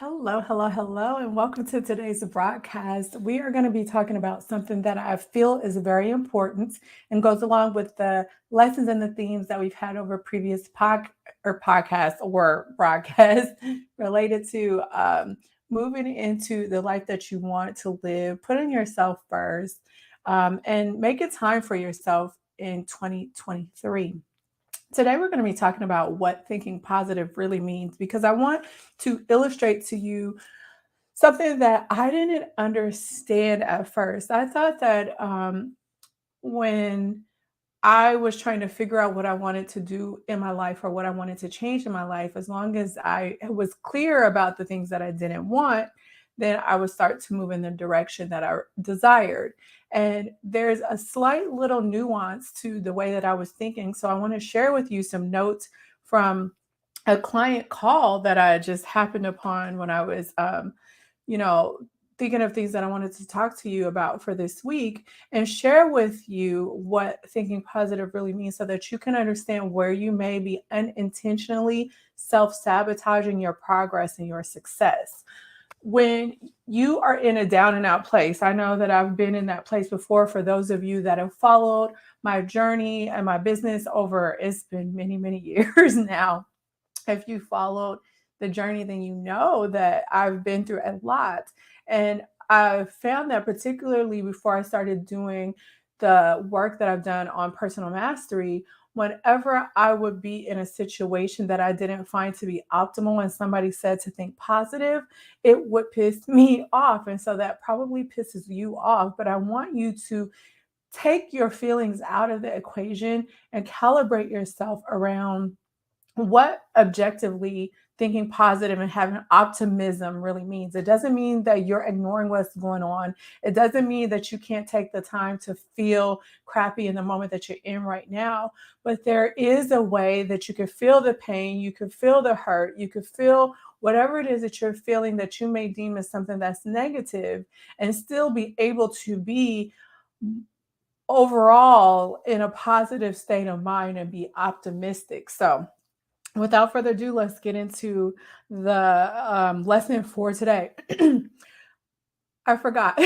Hello, hello, hello, and welcome to today's broadcast. We are going to be talking about something that I feel is very important and goes along with the lessons and the themes that we've had over previous podcasts or broadcasts related to moving into the life that you want to live, putting yourself first, and make it time for yourself in 2023. Today, we're going to be talking about what thinking positive really means because I want to illustrate to you something that I didn't understand at first. I thought that when I was trying to figure out what I wanted to do in my life or what I wanted to change in my life, as long as I was clear about the things that I didn't want, then I would start to move in the direction that I desired. And there's a slight little nuance to the way that I was thinking. So I want to share with you some notes from a client call that I just happened upon when I was, you know, thinking of things that I wanted to talk to you about for this week and share with you what thinking positive really means so that you can understand where you may be unintentionally self sabotaging your progress and your success. When you are in a down and out place, I know that I've been in that place before. For those of you that have followed my journey and my business over, it's been many, many years now. If you followed the journey, then you know that I've been through a lot. And I found that particularly before I started doing the work that I've done on personal mastery, whenever I would be in a situation that I didn't find to be optimal and somebody said to think positive, it would piss me off. And so that probably pisses you off. But I want you to take your feelings out of the equation and calibrate yourself around what objectively thinking positive and having optimism really means. It doesn't mean that you're ignoring what's going on. It doesn't mean that you can't take the time to feel crappy in the moment that you're in right now. But there is a way that you can feel the pain, you can feel the hurt, you can feel whatever it is that you're feeling that you may deem as something that's negative and still be able to be overall in a positive state of mind and be optimistic. So, without further ado, let's get into the lesson for today. I forgot.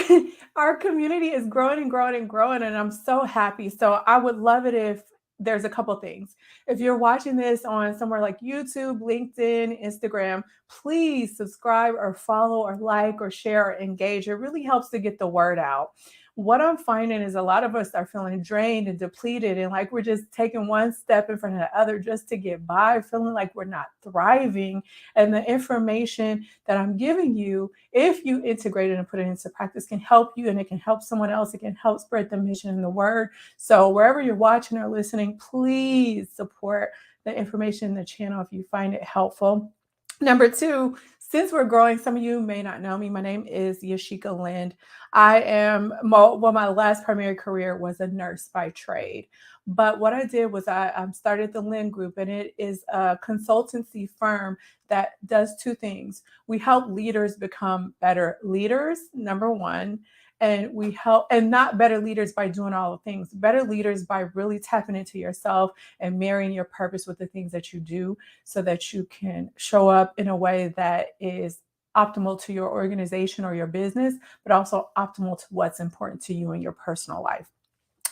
Our community is growing and growing and growing, and I'm so happy. So I would love it if there's a couple things. If you're watching this on somewhere like YouTube, LinkedIn, Instagram, please subscribe or follow or like or share or engage. It really helps to get the word out. What I'm finding is a lot of us are feeling drained and depleted, and like we're just taking one step in front of the other just to get by, feeling like we're not thriving. And the information that I'm giving you, if you integrate it and put it into practice, can help you and it can help someone else. It can help spread the mission and the word. So wherever you're watching or listening, please support the information in the channel if you find it helpful. Number two, since we're growing, some of you may not know me. My name is Yashika Lind. I am, well, my last primary career was a nurse by trade. But what I did was I started the Lind Group, and it is a consultancy firm that does two things. We help leaders become better leaders, number one, and we help, and not better leaders by doing all the things, better leaders by really tapping into yourself and marrying your purpose with the things that you do so that you can show up in a way that is optimal to your organization or your business, but also optimal to what's important to you in your personal life.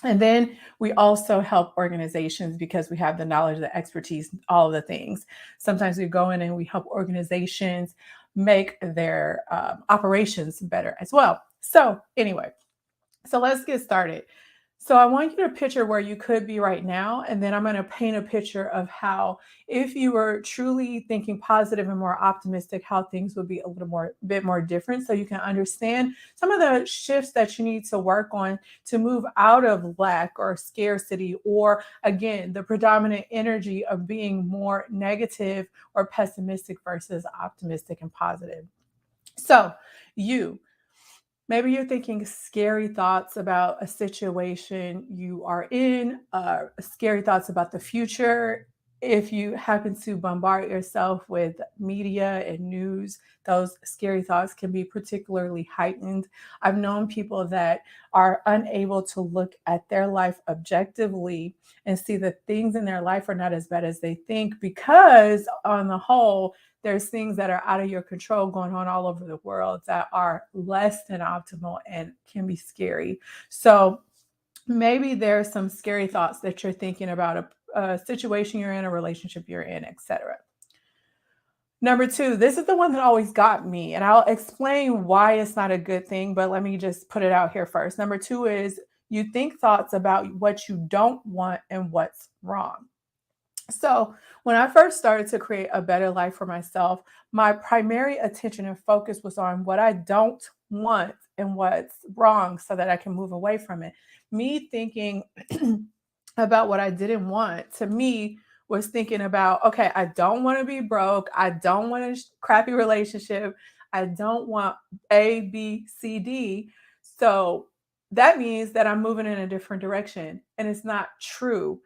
And then we also help organizations because we have the knowledge, the expertise, all of the things. Sometimes we go in and we help organizations make their operations better as well. So, anyway, so let's get started. So I want you to picture where you could be right now, and then I'm going to paint a picture of how, if you were truly thinking positive and more optimistic, how things would be a bit more different, so you can understand some of the shifts that you need to work on to move out of lack or scarcity, or again, the predominant energy of being more negative or pessimistic versus optimistic and positive. So you maybe you're thinking scary thoughts about a situation you are in, scary thoughts about the future. if you happen to bombard yourself with media and news, those scary thoughts can be particularly heightened. I've known people that are unable to look at their life objectively and see that things in their life are not as bad as they think, because, on the whole, there's things that are out of your control going on all over the world that are less than optimal and can be scary. So, maybe there's some scary thoughts that you're thinking about a situation you're in, a relationship you're in, etc. Number two, this is the one that always got me, and I'll explain why it's not a good thing, but let me just put it out here first. Number two is you think thoughts about what you don't want and what's wrong. So, when I first started to create a better life for myself, my primary attention and focus was on what I don't want and what's wrong so that I can move away from it. Me thinking about what I didn't want, to me, was thinking about, okay, I don't want to be broke. I don't want a crappy relationship. I don't want A, B, C, D. So that means that I'm moving in a different direction. And it's not true.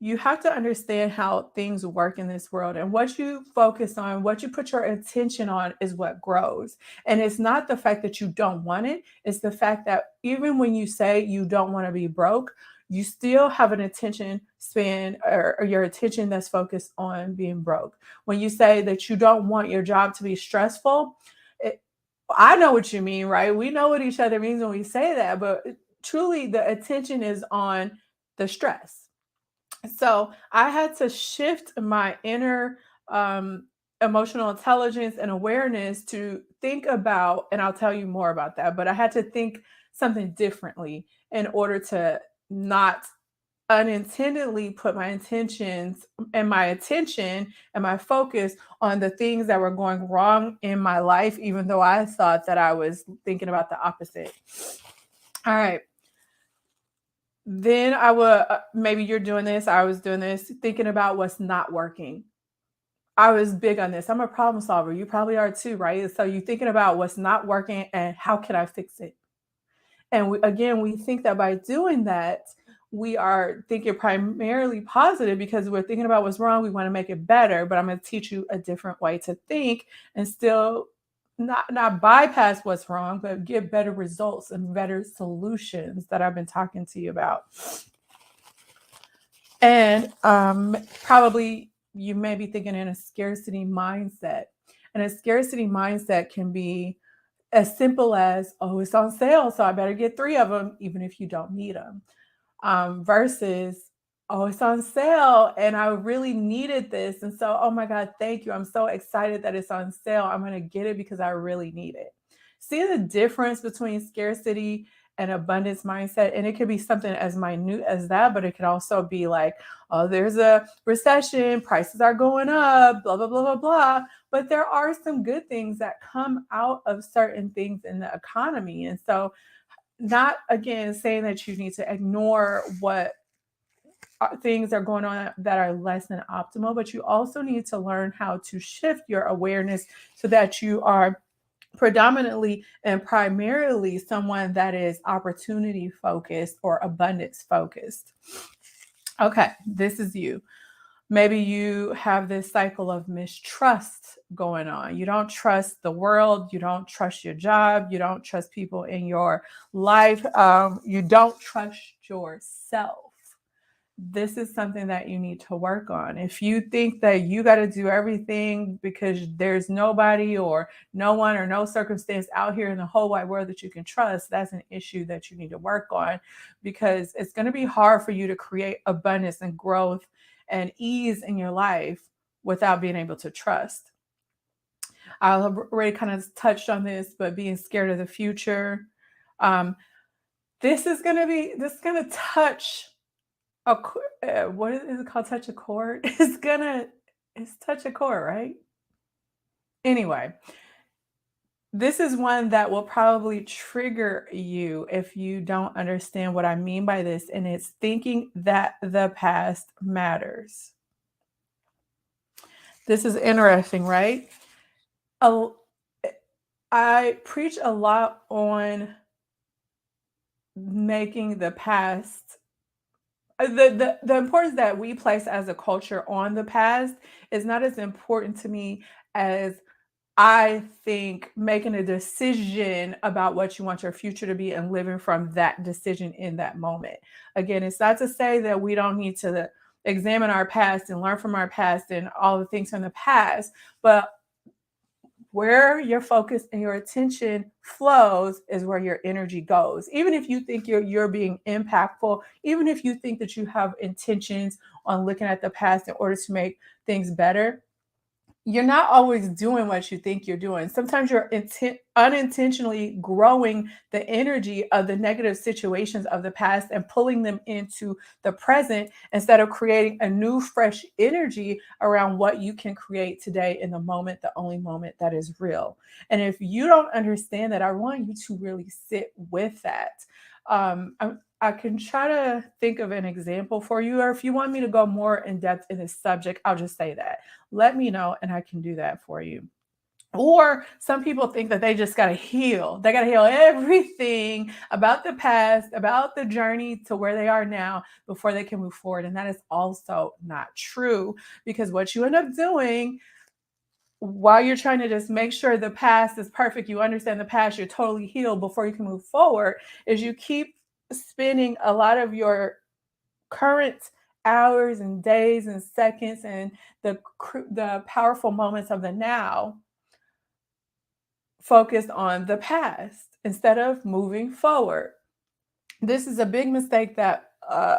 You have to understand how things work in this world, and what you focus on, what you put your attention on, is what grows. And it's not the fact that you don't want it, it's the fact that even when you say you don't want to be broke, you still have an attention span, or your attention that's focused on being broke. When you say that you don't want your job to be stressful, it, I know what you mean, right? We know what each other means when we say that, but truly the attention is on the stress. So I had to shift my inner emotional intelligence and awareness to think about, and I'll tell you more about that, but I had to think something differently in order to not unintentionally put my intentions and my attention and my focus on the things that were going wrong in my life, even though I thought that I was thinking about the opposite. All right. Then I would, maybe you're doing this, I was doing this, thinking about what's not working. I was big on this. I'm a problem solver. You probably are too, right? So you're thinking about what's not working and how can I fix it? And again, we think that by doing that, we are thinking primarily positive because we're thinking about what's wrong. We want to make it better, but I'm going to teach you a different way to think and still not bypass what's wrong, but get better results and better solutions that I've been talking to you about. And probably you may be thinking in a scarcity mindset. And a scarcity mindset can be as simple as, oh, it's on sale, so I better get three of them, even if you don't need them. Versus, oh, it's on sale and I really needed this. And so, oh my God, thank you. I'm so excited that it's on sale. I'm going to get it because I really need it. See the difference between scarcity and abundance mindset? And it could be something as minute as that, but it could also be like, oh, there's a recession, prices are going up, blah, blah, blah, blah, blah. But there are some good things that come out of certain things in the economy. And so, not again saying that you need to ignore what things are going on that are less than optimal, but you also need to learn how to shift your awareness so that you are predominantly and primarily someone that is opportunity focused or abundance focused. Okay, this is you. Maybe you have this cycle of mistrust going on. You don't trust the world. You don't trust your job. You don't trust people in your life. You don't trust yourself. This is something that you need to work on. If you think that you got to do everything because there's nobody or no one or no circumstance out here in the whole wide world that you can trust, that's an issue that you need to work on, because it's going to be hard for you to create abundance and growth and ease in your life without being able to trust. I already kind of touched on this, but being scared of the future. Um, this is going to touch what is it called? Touch a chord? It's touch a chord, right? Anyway, this is one that will probably trigger you if you don't understand what I mean by this, and it's thinking that the past matters. This is interesting, right? A- I preach a lot on making the past The importance that we place as a culture on the past is not as important to me as I think making a decision about what you want your future to be and living from that decision in that moment. Again, it's not to say that we don't need to examine our past and learn from our past and all the things from the past, but where your focus and your attention flows is where your energy goes. Even if you think you're being impactful, even if you think that you have intentions on looking at the past in order to make things better, you're not always doing what you think you're doing. Sometimes you're unintentionally growing the energy of the negative situations of the past and pulling them into the present instead of creating a new, fresh energy around what you can create today in the moment, the only moment that is real. And if you don't understand that, I want you to really sit with that. I can try to think of an example for you, or if you want me to go more in depth in this subject, I'll just say that. Let me know and I can do that for you. Or some people think that they just got to heal. They got to heal everything about the past, about the journey to where they are now before they can move forward. And that is also not true, because what you end up doing while you're trying to just make sure the past is perfect, you understand the past, you're totally healed before you can move forward, is you keep spending a lot of your current hours and days and seconds and the powerful moments of the now focused on the past instead of moving forward. This is a big mistake that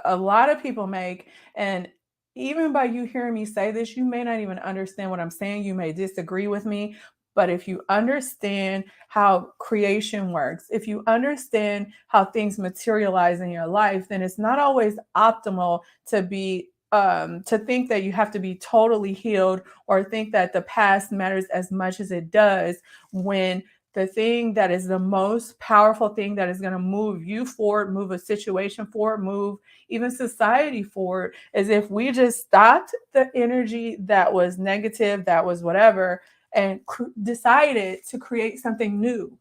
a lot of people make. And even by you hearing me say this, you may not even understand what I'm saying. You may disagree with me. But if you understand how creation works, if you understand how things materialize in your life, then it's not always optimal to think that you have to be totally healed or think that the past matters as much as it does, when the thing that is the most powerful thing that is going to move you forward, move a situation forward, move even society forward, is if we just stopped the energy that was negative, that was whatever, and decided to create something new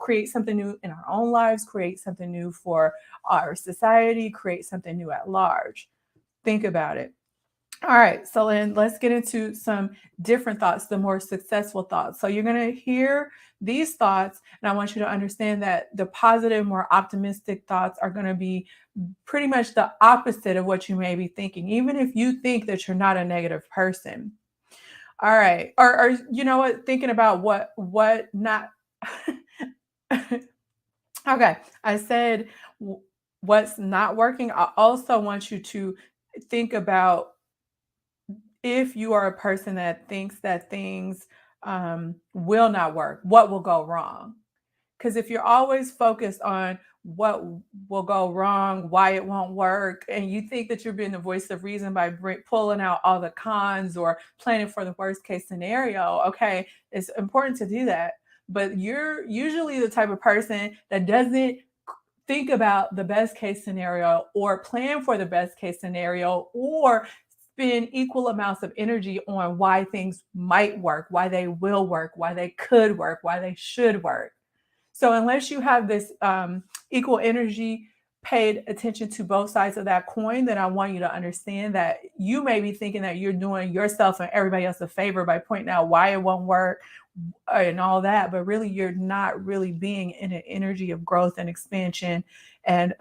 in our own lives, create something new for our society, create something new at large. Think about it. All right, so then let's get into some different thoughts, the more successful thoughts. So you're going to hear these thoughts, and I want you to understand that the positive, more optimistic thoughts are going to be pretty much the opposite of what you may be thinking, even if you think that you're not a negative person. All right, or you know what, thinking about what not. Okay, I said what's not working. I also want you to think about if you are a person that thinks that things will not work, what will go wrong? Because if you're always focused on what will go wrong, why it won't work, and you think that you're being the voice of reason by pulling out all the cons or planning for the worst case scenario, okay, it's important to do that. But you're usually the type of person that doesn't think about the best case scenario or plan for the best case scenario or spend equal amounts of energy on why things might work, why they will work, why they could work, why they should work. So unless you have this equal energy, paid attention to both sides of that coin, then I want you to understand that you may be thinking that you're doing yourself and everybody else a favor by pointing out why it won't work and all that, but really you're not really being in an energy of growth and expansion and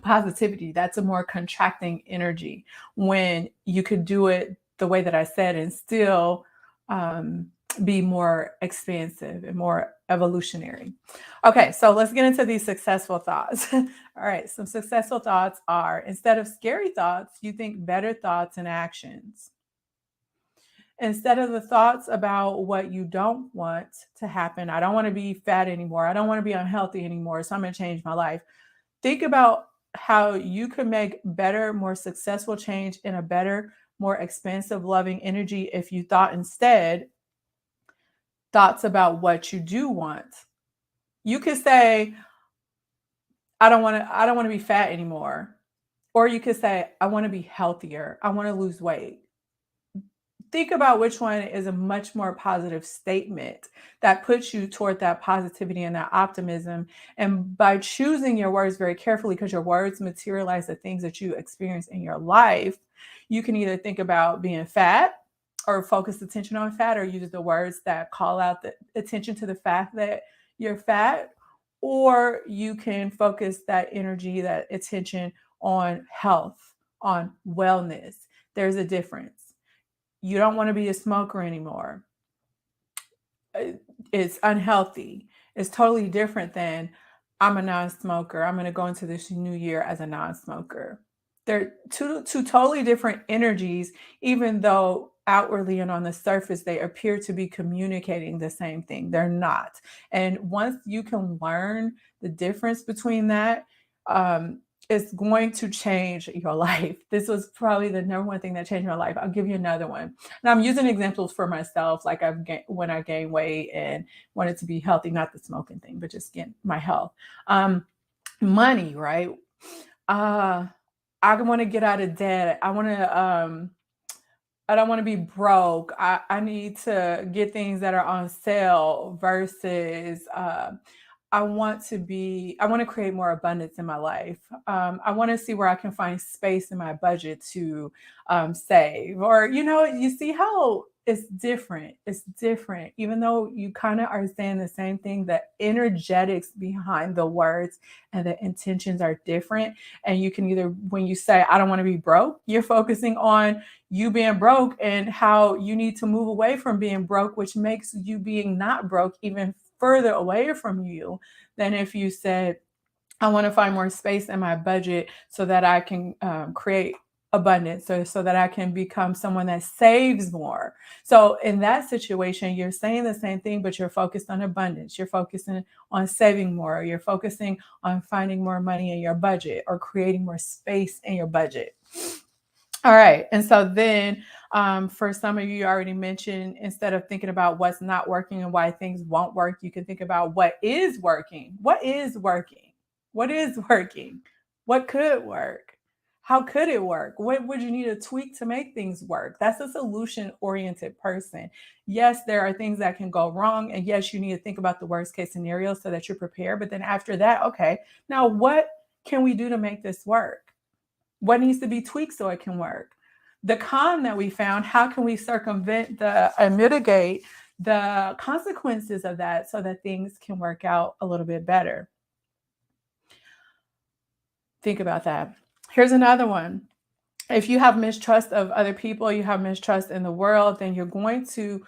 positivity. That's a more contracting energy when you could do it the way that I said and still um, be more expansive and more evolutionary. Okay, so let's get into these successful thoughts. All right, some successful thoughts are, instead of scary thoughts, you think better thoughts and actions. Instead of the thoughts about what you don't want to happen, I don't want to be fat anymore, I don't want to be unhealthy anymore, so I'm going to change my life. Think about how you could make better, more successful change in a better, more expansive, loving energy if you thought instead thoughts about what you do want. You could say, I don't want to be fat anymore. Or you could say, I want to be healthier. I want to lose weight. think about which one is a much more positive statement that puts you toward that positivity and that optimism. And by choosing your words very carefully, because your words materialize the things that you experience in your life, you can either think about being fat or focus attention on fat, or use the words that call out the attention to the fact that you're fat, or you can focus that energy, that attention on health, on wellness. There's a difference. You don't want to be a smoker anymore. It's unhealthy. It's totally different than I'm a non-smoker. I'm going to go into this new year as a non-smoker. They're two totally different energies, even though outwardly and on the surface they appear to be communicating the same thing. They're not. And once you can learn the difference between that, it's going to change your life. This was probably the number one thing that changed my life. I'll give you another one. Now I'm using examples for myself, like when I gained weight and wanted to be healthy, not the smoking thing, but just get my health. Money, right? Uh, I want to get out of debt. I don't want to be broke. I need to get things that are on sale versus I want to create more abundance in my life. I want to see where I can find space in my budget to save. Or, you see how it's different. It's different. Even though you kind of are saying the same thing, the energetics behind the words and the intentions are different. And you can either, when you say, I don't want to be broke, you're focusing on you being broke and how you need to move away from being broke, which makes you being not broke even further away from you than if you said, I want to find more space in my budget so that I can create abundance, so that I can become someone that saves more. So in that situation, you're saying the same thing, but you're focused on abundance. You're focusing on saving more. You're focusing on finding more money in your budget or creating more space in your budget. All right. And so then for some of you, you already mentioned, instead of thinking about what's not working and why things won't work, you can think about what is working. What is working? What is working? What could work? How could it work? What would you need to tweak to make things work? That's a solution oriented person. Yes, there are things that can go wrong. And yes, you need to think about the worst case scenario so that you're prepared. But then after that, okay, now what can we do to make this work? What needs to be tweaked so it can work? The con that we found, how can we circumvent and mitigate the consequences of that so that things can work out a little bit better? Think about that. Here's another one. If you have mistrust of other people, you have mistrust in the world, then you're going to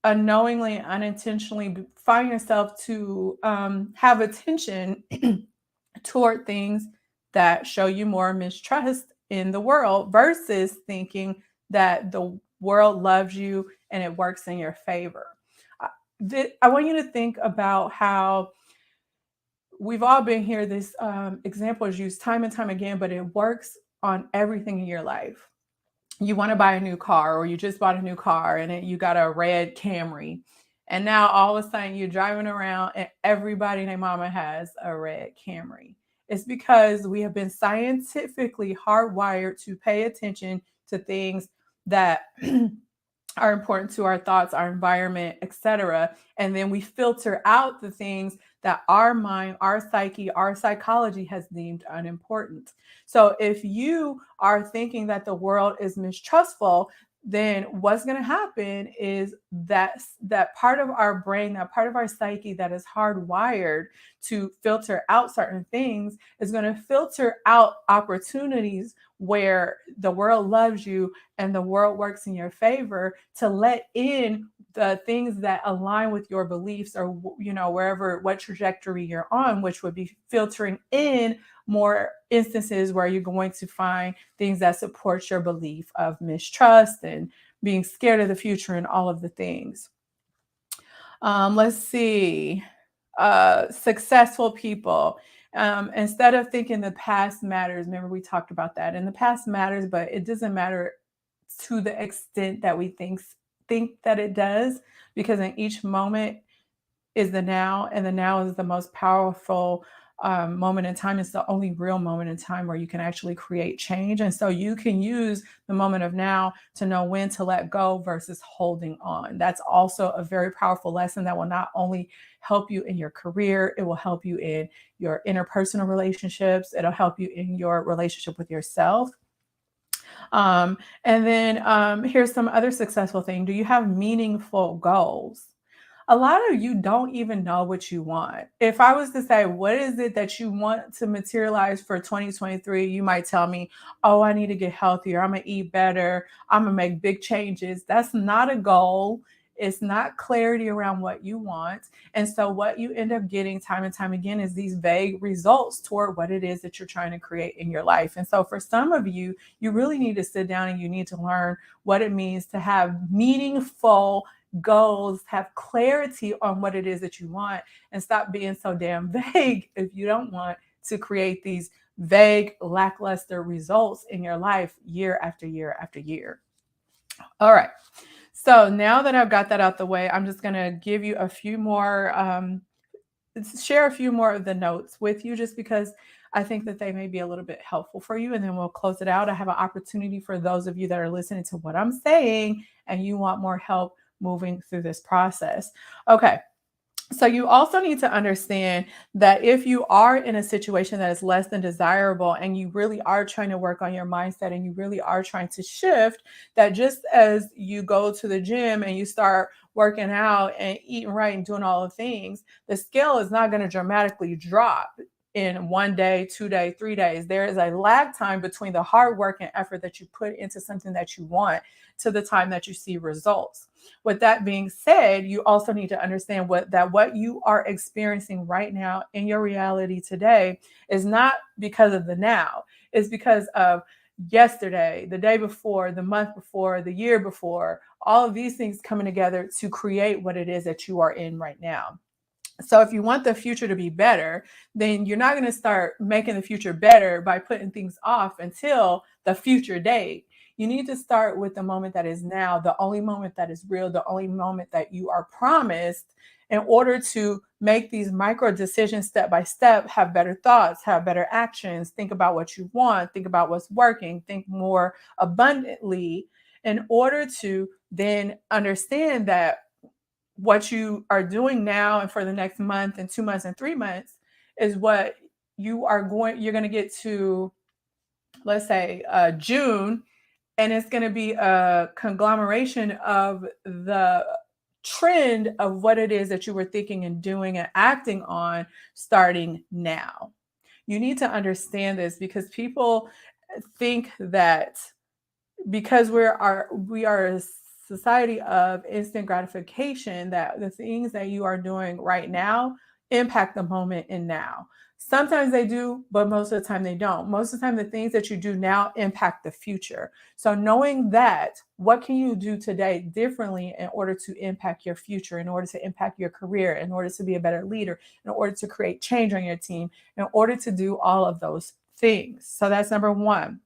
unknowingly, unintentionally find yourself to have attention toward things that show you more mistrust in the world versus thinking that the world loves you and it works in your favor. I want you to think about how we've all been here. This example is used time and time again, but it works on everything in your life. You want to buy a new car, or you just bought a new car and you got a red Camry. And now all of a sudden you're driving around and everybody and their mama has a red Camry. It's because we have been scientifically hardwired to pay attention to things that are important to our thoughts, our environment, etc. And then we filter out the things that our mind, our psyche, our psychology has deemed unimportant. So if you are thinking that the world is mistrustful, then what's going to happen is that part of our brain, that part of our psyche that is hardwired to filter out certain things is going to filter out opportunities where the world loves you and the world works in your favor, to let in the things that align with your beliefs, or wherever, what trajectory you're on, which would be filtering in more instances where you're going to find things that support your belief of mistrust and being scared of the future and all of the things. Let's see. Successful people. Instead of thinking the past matters, remember we talked about that. And the past matters, but it doesn't matter to the extent that we think that it does, because in each moment is the now, and the now is the most powerful moment in time. It's the only real moment in time where you can actually create change. And so you can use the moment of now to know when to let go versus holding on. That's also a very powerful lesson that will not only help you in your career, it will help you in your interpersonal relationships, it'll help you in your relationship with yourself. And then here's some other successful thing. Do you have meaningful goals? A lot of you don't even know what you want. If I was to say, what is it that you want to materialize for 2023? You might tell me, oh, I need to get healthier. I'm going to eat better. I'm going to make big changes. That's not a goal. It's not clarity around what you want. And so, what you end up getting time and time again is these vague results toward what it is that you're trying to create in your life. And so, for some of you, you really need to sit down and you need to learn what it means to have meaningful goals, have clarity on what it is that you want, and stop being so damn vague if you don't want to create these vague, lackluster results in your life year after year after year. All right. So now that I've got that out the way, I'm just going to give you a few more, share a few more of the notes with you, just because I think that they may be a little bit helpful for you. And then we'll close it out. I have an opportunity for those of you that are listening to what I'm saying and you want more help moving through this process. Okay. So you also need to understand that if you are in a situation that is less than desirable and you really are trying to work on your mindset and you really are trying to shift, that just as you go to the gym and you start working out and eating right and doing all the things, the scale is not going to dramatically drop in 1 day, 2 days, 3 days. There is a lag time between the hard work and effort that you put into something that you want to the time that you see results. With that being said, you also need to understand what you are experiencing right now in your reality today is not because of the now. It's because of yesterday, the day before, the month before, the year before, all of these things coming together to create what it is that you are in right now. So if you want the future to be better, then you're not going to start making the future better by putting things off until the future date. You need to start with the moment that is now, the only moment that is real, the only moment that you are promised, in order to make these micro decisions step by step, have better thoughts, have better actions, think about what you want, think about what's working, think more abundantly, in order to then understand that what you are doing now and for the next month and 2 months and 3 months is what you're going to get to, let's say, June, and it's going to be a conglomeration of the trend of what it is that you were thinking and doing and acting on starting now. You need to understand this, because people think that because we are a society of instant gratification, that the things that you are doing right now impact the moment and now. Sometimes they do, but most of the time they don't. Most of the time the things that you do now impact the future. So knowing that, what can you do today differently in order to impact your future, in order to impact your career, in order to be a better leader, in order to create change on your team, in order to do all of those things. So that's number one.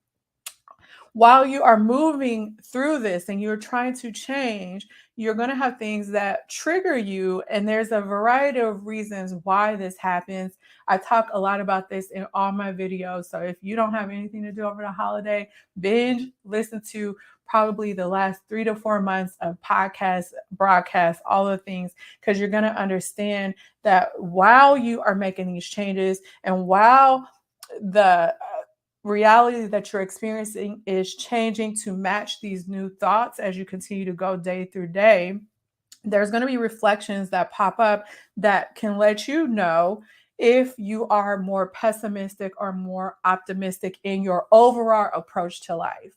While you are moving through this and you're trying to change, you're going to have things that trigger you. And there's a variety of reasons why this happens. I talk a lot about this in all my videos. So if you don't have anything to do over the holiday, binge listen to probably the last 3 to 4 months of podcasts, broadcasts, all the things, because you're going to understand that while you are making these changes and while the reality that you're experiencing is changing to match these new thoughts as you continue to go day through day, there's going to be reflections that pop up that can let you know if you are more pessimistic or more optimistic in your overall approach to life.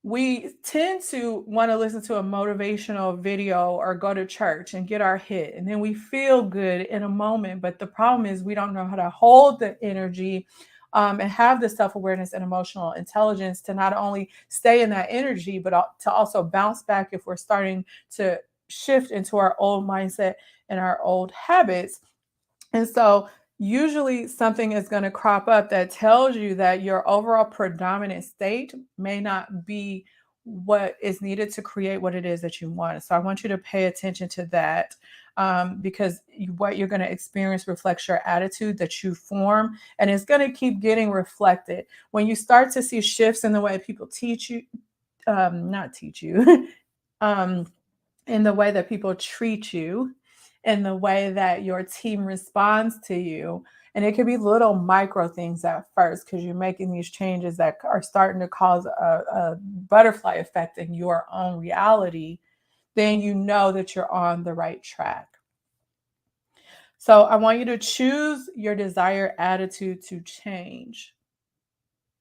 We tend to want to listen to a motivational video or go to church and get our hit, and then we feel good in a moment. But the problem is we don't know how to hold the energy and have the self-awareness and emotional intelligence to not only stay in that energy, but to also bounce back if we're starting to shift into our old mindset and our old habits. And so usually something is going to crop up that tells you that your overall predominant state may not be what is needed to create what it is that you want. So I want you to pay attention to that, because what you're going to experience reflects your attitude that you form, and it's going to keep getting reflected. When you start to see shifts in the way people teach you, not teach you, um, in the way that people treat you, in the way that your team responds to you. And it could be little micro things at first because you're making these changes that are starting to cause a butterfly effect in your own reality. Then you know that you're on the right track. So I want you to choose your desired attitude to change.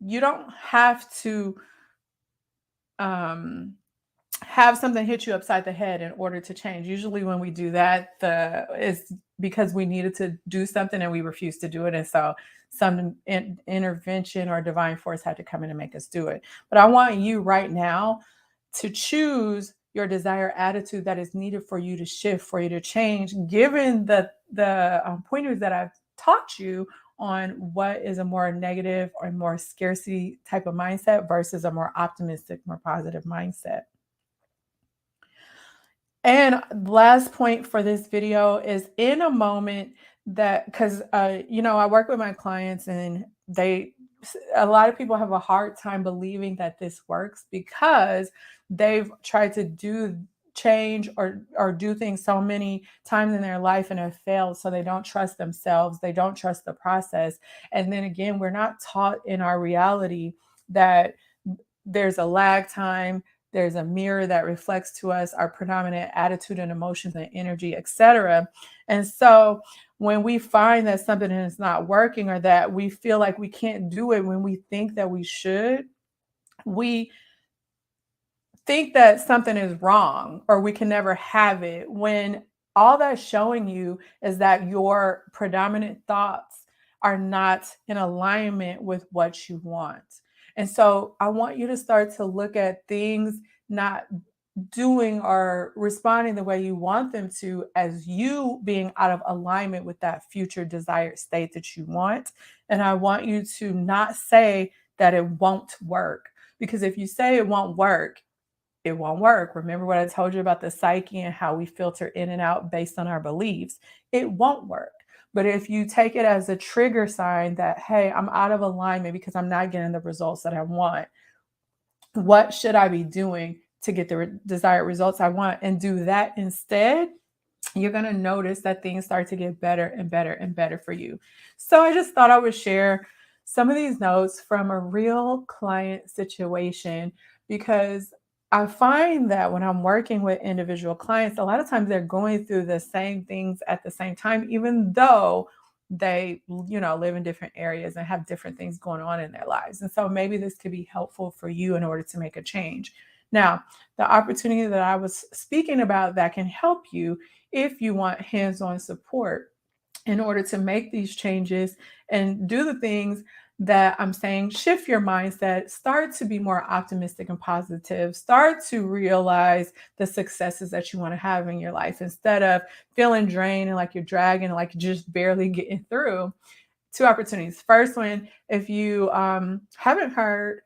You don't have to um, have something hit you upside the head in order to change. Usually when we do that, it's because we needed to do something and we refused to do it. And so some intervention or divine force had to come in and make us do it. But I want you right now to choose your desired attitude that is needed for you to shift, for you to change, given the pointers that I've taught you on what is a more negative or more scarcity type of mindset versus a more optimistic, more positive mindset. And last point for this video is in a moment that, because I work with my clients and a lot of people have a hard time believing that this works because they've tried to do change or do things so many times in their life and have failed, so they don't trust themselves, they don't trust the process. And then again, we're not taught in our reality that there's a lag time, there's a mirror that reflects to us our predominant attitude and emotions and energy, etc. And so when we find that something is not working or that we feel like we can't do it when we think that we should, we think that something is wrong or we can never have it, when all that's showing you is that your predominant thoughts are not in alignment with what you want. And so I want you to start to look at things not doing or responding the way you want them to as you being out of alignment with that future desired state that you want. And I want you to not say that it won't work, because if you say it won't work, it won't work. Remember what I told you about the psyche and how we filter in and out based on our beliefs? It won't work. But if you take it as a trigger sign that, hey, I'm out of alignment because I'm not getting the results that I want, what should I be doing to get the desired results I want? And do that instead, you're going to notice that things start to get better and better and better for you. So I just thought I would share some of these notes from a real client situation, because I find that when I'm working with individual clients, a lot of times they're going through the same things at the same time, even though they, live in different areas and have different things going on in their lives. And so maybe this could be helpful for you in order to make a change. Now, the opportunity that I was speaking about that can help you if you want hands-on support in order to make these changes and do the things that I'm saying, shift your mindset, start to be more optimistic and positive, start to realize the successes that you want to have in your life instead of feeling drained and like you're dragging, like you're just barely getting through. Two opportunities. First one, if you haven't heard,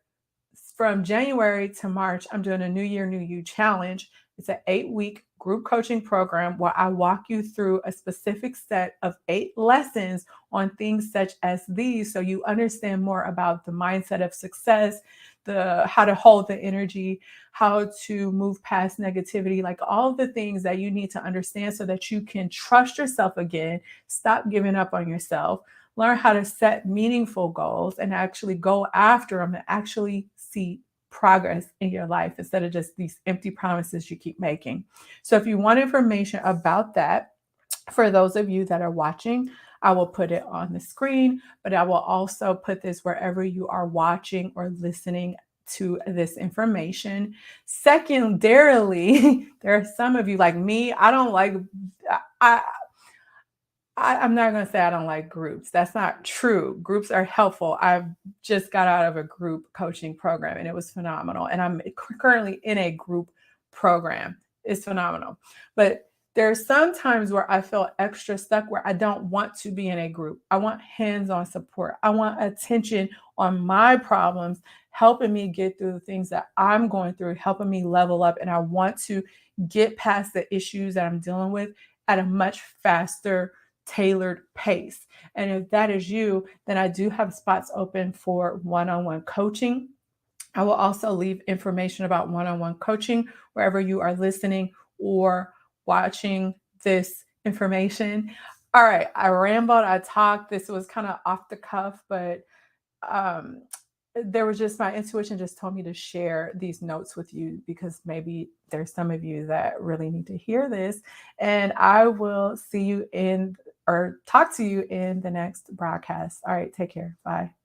from January to March, I'm doing a New Year, New You challenge. It's an 8-week group coaching program where I walk you through a specific set of 8 lessons on things such as these, so you understand more about the mindset of success, the how to hold the energy, how to move past negativity, like all the things that you need to understand so that you can trust yourself again, stop giving up on yourself, learn how to set meaningful goals and actually go after them and actually see progress in your life instead of just these empty promises you keep making. So if you want information about that, for those of you that are watching, I will put it on the screen, but I will also put this wherever you are watching or listening to this information. Secondarily, there are some of you like me, I don't like, I, I'm not going to say I don't like groups. That's not true. Groups are helpful. I've just got out of a group coaching program and it was phenomenal. And I'm currently in a group program. It's phenomenal. But There's some times where I feel extra stuck where I don't want to be in a group. I want hands-on support. I want attention on my problems, helping me get through the things that I'm going through, helping me level up. And I want to get past the issues that I'm dealing with at a much faster, tailored pace. And if that is you, then I do have spots open for one-on-one coaching. I will also leave information about one-on-one coaching wherever you are listening or watching this information. All right, I rambled, I talked. This was kind of off the cuff, but um, there was just my intuition just told me to share these notes with you because maybe there's some of you that really need to hear this. And I will see you in or talk to you in the next broadcast. All right, take care. Bye.